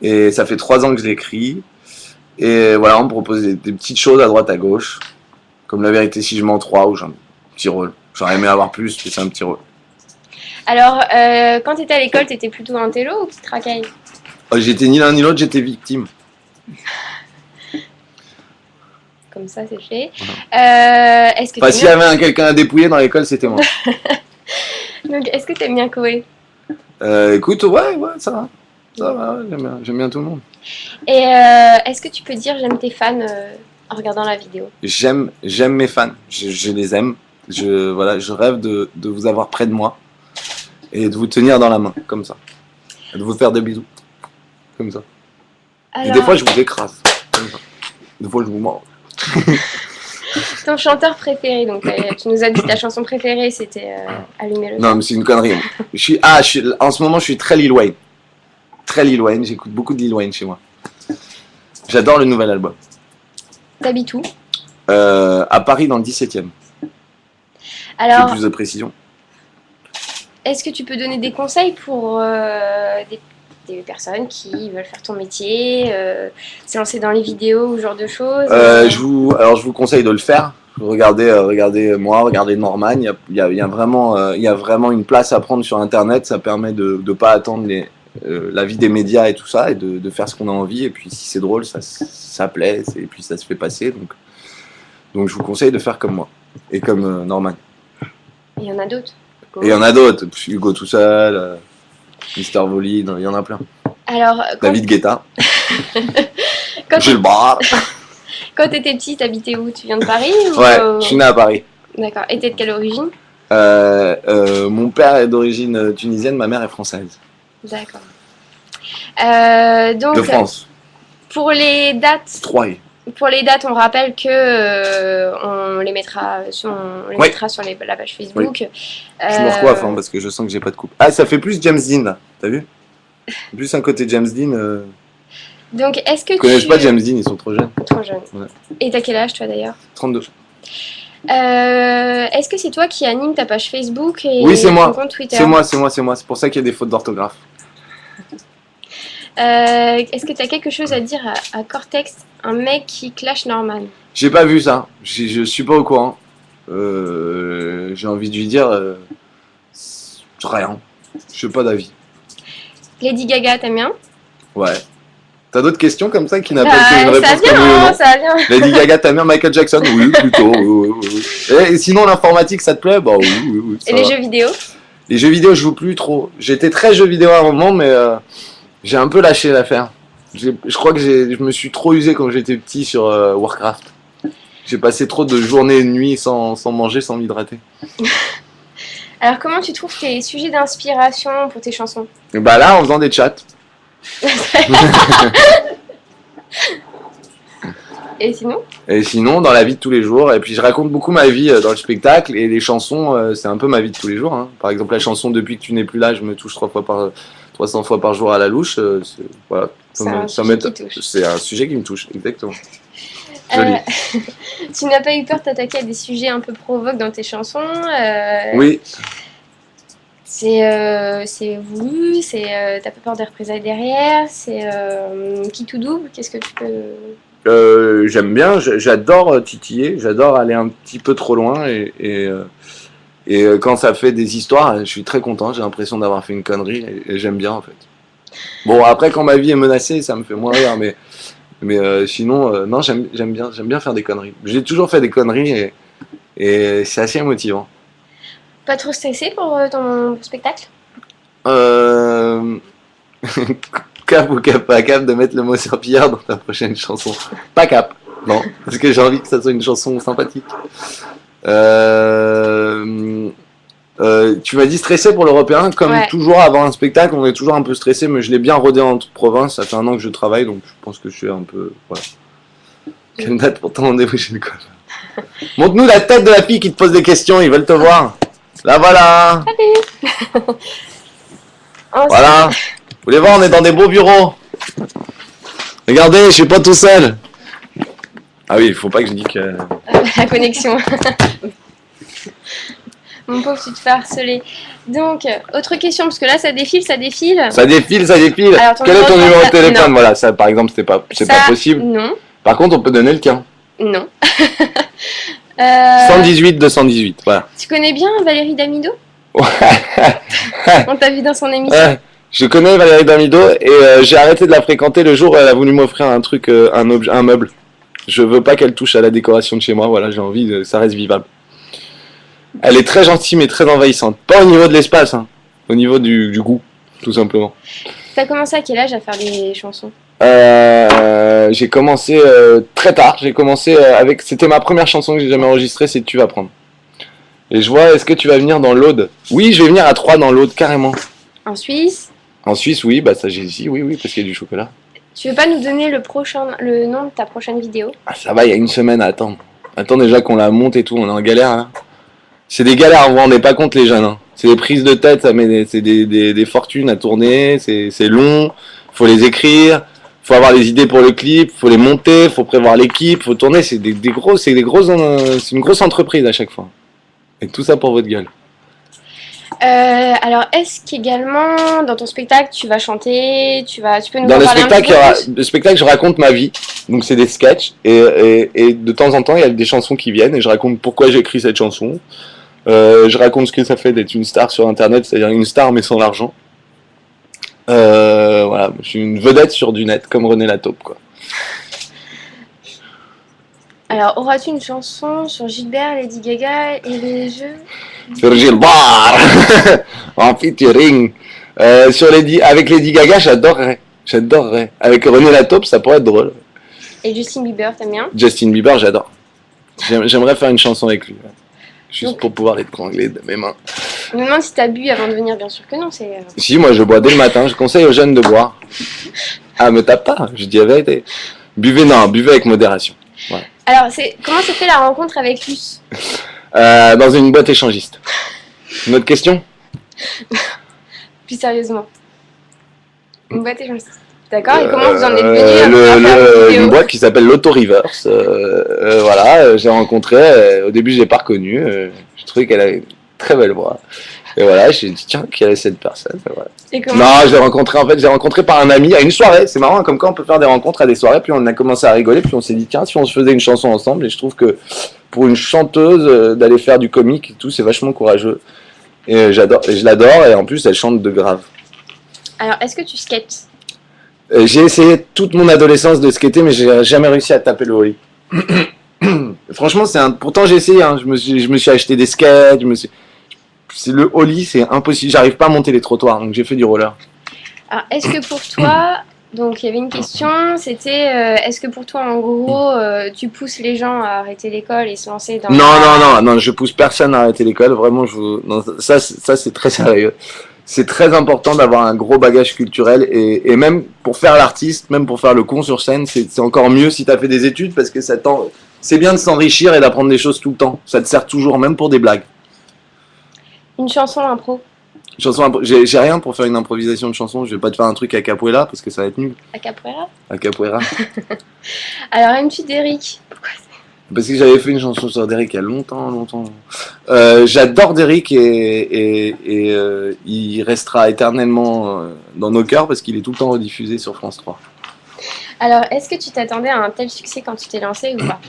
Et ça fait 3 ans que je l'écris. Et voilà, on me propose des petites choses à droite à gauche. Comme La Vérité si je mens 3 où j'ai un petit rôle. J'aurais aimé avoir plus, mais c'est un petit rôle. Alors, quand tu étais à l'école, tu étais plutôt un télo ou petite racaille? J'étais ni l'un ni l'autre, j'étais victime. Comme ça, c'est fait. Est-ce que s'il y avait quelqu'un à dépouiller dans l'école, c'était moi. Donc, est-ce que tu aimes bien Koé? Écoute, ouais, ça va. Ça va, ouais, j'aime bien tout le monde. Et est-ce que tu peux dire j'aime tes fans en regardant la vidéo? J'aime mes fans, je les aime. Je rêve de vous avoir près de moi et de vous tenir dans la main, comme ça. Et de vous faire des bisous, comme ça. Alors... Et des fois, je vous écrase, comme ça. Des fois, je vous mords. Ton chanteur préféré, donc tu nous as dit ta chanson préférée, c'était Allumer le feu. Non, mais c'est une connerie. En ce moment, je suis très Lil Wayne. Très Lil Wayne, j'écoute beaucoup de Lil Wayne chez moi. J'adore le nouvel album. T'habites où? À Paris, dans le 17e. Alors, j'ai plus de précision. Est-ce que tu peux donner des conseils pour des personnes qui veulent faire ton métier, se lancer dans les vidéos ou ce genre de choses? Je vous conseille de le faire. Regardez moi, regardez Norman. Il y a vraiment une place à prendre sur Internet. Ça permet de ne pas attendre la vie des médias et tout ça, et de faire ce qu'on a envie. Et puis si c'est drôle, ça plaît, et puis ça se fait passer. Donc je vous conseille de faire comme moi et comme Norman. Il y en a d'autres. Et il y en a d'autres. Hugo tout seul, Mister Volley, il y en a plein. Alors, David Guetta. J'ai le bar. Quand t'étais petit, t'habitais où? Tu viens de Paris ou... Ouais, je suis né à Paris. D'accord. Et t'es de quelle origine? Mon père est d'origine tunisienne, ma mère est française. D'accord. Donc, de France. Pour les dates. Troyes. Pour les dates, on rappelle que on les mettra sur la page Facebook. Oui. Je me recoiffe parce que je sens que j'ai pas de coupe. Ah, ça fait plus James Dean là, t'as vu? Plus un côté James Dean. Donc, est-ce que tu connais pas James Dean, ils sont trop jeunes. Trop jeunes. Ouais. Et t'as quel âge toi d'ailleurs? 32. Est-ce que c'est toi qui anime ta page Facebook et oui, c'est moi. ton compte Twitter? C'est moi. C'est pour ça qu'il y a des fautes d'orthographe. Est-ce que tu as quelque chose à dire à Cortex, un mec qui clash Norman? J'ai pas vu ça, je suis pas au courant. J'ai envie de lui dire rien, je sais pas d'avis. Lady Gaga, t'aimes bien? Ouais. T'as d'autres questions comme ça qui n'appellent qu'une réponse? Ça vient. Lady Gaga, t'aimes bien? Michael Jackson? Oui, plutôt. Oui. Et sinon l'informatique, ça te plaît? Bah oui. Et les jeux vidéo? Les jeux vidéo, je joue plus trop. J'étais très jeux vidéo à un moment, mais j'ai un peu lâché l'affaire. Je crois que je me suis trop usé quand j'étais petit sur Warcraft. J'ai passé trop de journées et de nuits sans manger, sans m'hydrater. Alors comment tu trouves tes sujets d'inspiration pour tes chansons? Bah là, en faisant des chats. Et sinon? Et sinon, dans la vie de tous les jours. Et puis je raconte beaucoup ma vie dans le spectacle. Et les chansons, c'est un peu ma vie de tous les jours. Hein. Par exemple, la chanson Depuis que tu n'es plus là, je me touche 300 fois par jour à la louche. Voilà. C'est un sujet qui me touche, exactement. Joli. Tu n'as pas eu peur de t'attaquer à des sujets un peu provoques dans tes chansons? Oui. C'est voulu, t'as pas peur des représailles derrière, qui tout double, qu'est-ce que tu peux... J'aime bien, j'adore titiller, j'adore aller un petit peu trop loin et quand ça fait des histoires, je suis très content, j'ai l'impression d'avoir fait une connerie et j'aime bien en fait. Bon, après quand ma vie est menacée, ça me fait moins rire, mais sinon, non, j'aime bien faire des conneries. J'ai toujours fait des conneries et c'est assez motivant. Pas trop stressé pour ton spectacle? Cap ou cap pas cap de mettre le mot serpillard dans ta prochaine chanson? Pas cap, non, parce que j'ai envie que ça soit une chanson sympathique. Tu m'as dit stressé pour l'Européen, comme toujours avant un spectacle, on est toujours un peu stressé, mais je l'ai bien rodé en province, ça fait 1 an que je travaille, donc je pense que je suis un peu... Voilà. Quelle date pour ton rendez-vous chez le coiffeur? Montre-nous la tête de la fille qui te pose des questions, ils veulent te voir. Là voilà. Salut. Voilà. Vous voulez voir, on est dans des beaux bureaux. Regardez, je suis pas tout seul. Ah oui, il faut pas que je dise que... La connexion. Mon pauvre, tu te fais harceler. Donc, autre question, parce que là, ça défile. Ça défile. Alors, ton Quel est ton numéro de téléphone? Non. Voilà, ça par exemple, c'est pas possible. Non. Par contre, on peut donner le tien. Non. 118 218, voilà. Tu connais bien Valérie Damido? Ouais. On t'a vu dans son émission. Je connais Valérie Damido et j'ai arrêté de la fréquenter le jour où elle a voulu m'offrir un truc, un meuble. Je veux pas qu'elle touche à la décoration de chez moi, voilà, j'ai envie que ça reste vivable. Elle est très gentille mais très envahissante. Pas au niveau de l'espace, hein. Au niveau du goût, tout simplement. T'as commencé à quel âge à faire des chansons? J'ai commencé très tard. J'ai commencé avec. C'était ma première chanson que j'ai jamais enregistrée, c'est Tu vas prendre. Et je vois, est-ce que tu vas venir dans l'Aude? Oui, je vais venir à 3 dans l'Aude, carrément. En Suisse? En Suisse, oui, bah ça j'ai ici, oui, parce qu'il y a du chocolat. Tu veux pas nous donner le nom de ta prochaine vidéo? Ah, ça va, il y a une semaine à attendre. Attends déjà qu'on la monte et tout, on est en galère là. C'est des galères, vous vous rendez pas compte les jeunes. Hein. C'est des prises de tête, c'est des fortunes à tourner, c'est long, faut les écrire, faut avoir les idées pour le clip, faut les monter, faut prévoir l'équipe, faut tourner, c'est une grosse entreprise à chaque fois. Et tout ça pour votre gueule. Alors, est-ce qu'également dans ton spectacle tu vas chanter, tu peux nous dans en le parler spectacle, un petit peu plus? le spectacle, je raconte ma vie, donc c'est des sketchs et de temps en temps il y a des chansons qui viennent et je raconte pourquoi j'ai écrit cette chanson. Je raconte ce que ça fait d'être une star sur internet, c'est-à-dire une star mais sans l'argent. Voilà, je suis une vedette sur du net comme René Lataupe quoi. Alors, auras-tu une chanson sur Gilbert, Lady Gaga et les jeux? Sur Gilbert en featuring avec Lady Gaga, j'adorerais. Avec René Lataupe, ça pourrait être drôle. Et Justin Bieber, t'aimes bien? Justin Bieber, j'adore. J'aimerais faire une chanson avec lui. Juste pour pouvoir l'étrangler de mes mains. Je me demande si t'as bu avant de venir, bien sûr que non. Si, moi je bois dès le matin, je conseille aux jeunes de boire. Ah, me tape pas, je dis la vérité. Buvez avec modération. Ouais. Alors, comment s'est fait la rencontre avec Luce? Dans une boîte échangiste. Une autre question? Plus sérieusement. Une boîte échangiste. D'accord, et comment vous en êtes venu une boîte qui s'appelle l'Auto-Reverse. Voilà, j'ai rencontré, au début je l'ai pas reconnue, je trouvais qu'elle avait une très belle voix. Et voilà, j'ai dit tiens, qui est cette personne? Voilà. Et comment... Non, j'ai rencontré par un ami à une soirée, c'est marrant, comme quand on peut faire des rencontres à des soirées, puis on a commencé à rigoler, puis on s'est dit tiens, si on se faisait une chanson ensemble, et je trouve que pour une chanteuse, d'aller faire du comique et tout, c'est vachement courageux. Et je l'adore, et en plus elle chante de grave. Alors, est-ce que tu skates? J'ai essayé toute mon adolescence de skater, mais j'ai jamais réussi à taper le ollie. Franchement, pourtant j'ai essayé. Hein. Je me suis acheté des skates. Le ollie, c'est impossible. J'arrive pas à monter les trottoirs, donc j'ai fait du roller. Alors, est-ce que pour toi, donc il y avait une question, c'était est-ce que pour toi, en gros, tu pousses les gens à arrêter l'école et se lancer dans... Non, je pousse personne à arrêter l'école. Vraiment, non, ça c'est très sérieux. C'est très important d'avoir un gros bagage culturel et même pour faire l'artiste, même pour faire le con sur scène, c'est encore mieux si tu as fait des études parce que c'est bien de s'enrichir et d'apprendre des choses tout le temps. Ça te sert toujours, même pour des blagues. Une chanson impro. J'ai rien pour faire une improvisation de chanson. Je vais pas te faire un truc à capoeira parce que ça va être nul. À capoeira? À capoeira. Alors, aimes-tu Derrick? Pourquoi? Parce que j'avais fait une chanson sur Derrick il y a longtemps. J'adore Derrick et il restera éternellement dans nos cœurs parce qu'il est tout le temps rediffusé sur France 3. Alors, est-ce que tu t'attendais à un tel succès quand tu t'es lancé ou pas?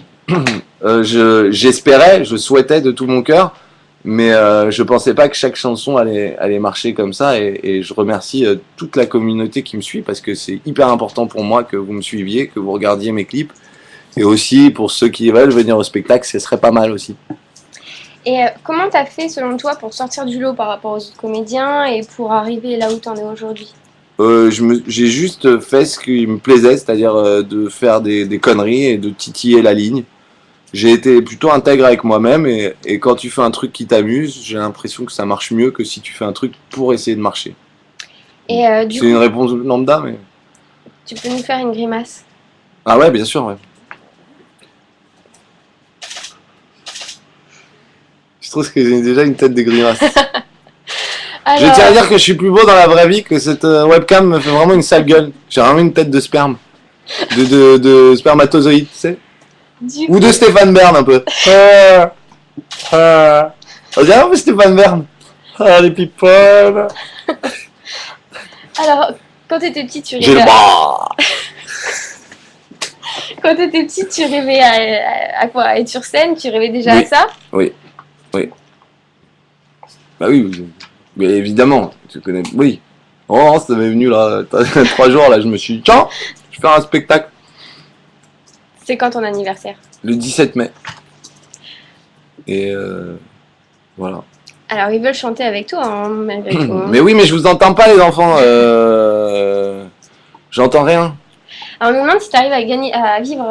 J'espérais, je souhaitais de tout mon cœur, mais je pensais pas que chaque chanson allait marcher comme ça et je remercie toute la communauté qui me suit parce que c'est hyper important pour moi que vous me suiviez, que vous regardiez mes clips. Et aussi, pour ceux qui veulent venir au spectacle, ce serait pas mal aussi. Et comment t'as fait, selon toi, pour sortir du lot par rapport aux autres comédiens et pour arriver là où t'en es aujourd'hui? J'ai juste fait ce qui me plaisait, c'est-à-dire de faire des conneries et de titiller la ligne. J'ai été plutôt intègre avec moi-même et quand tu fais un truc qui t'amuse, j'ai l'impression que ça marche mieux que si tu fais un truc pour essayer de marcher. Et c'est une réponse lambda, mais... Tu peux nous faire une grimace? Ah ouais, bien sûr, ouais. Je trouve que j'ai déjà une tête de grimace. Alors... Je tiens à dire que je suis plus beau dans la vraie vie, que cette webcam me fait vraiment une sale gueule. J'ai vraiment une tête de sperme. De spermatozoïde, tu sais. Ou de Stéphane Bern, un peu. On dirait un peu Stéphane Bern. Ah, les people. Alors, quand t'étais petit, tu J'ai rêvais le bras. quand t'étais petit, tu rêvais à quoi? À être sur scène? Tu rêvais déjà Oui. à ça? Oui. Bah oui. Mais évidemment, tu connais. Oui. Oh, ça m'est venu là. 3 jours là, je me suis dit, tiens, je vais faire un spectacle. C'est quand ton anniversaire? Le 17 mai. Et voilà. Alors, ils veulent chanter avec toi, hein, malgré tout. Hein. Mais oui, mais je vous entends pas, les enfants. J'entends rien. Alors, on me demande si tu arrives à vivre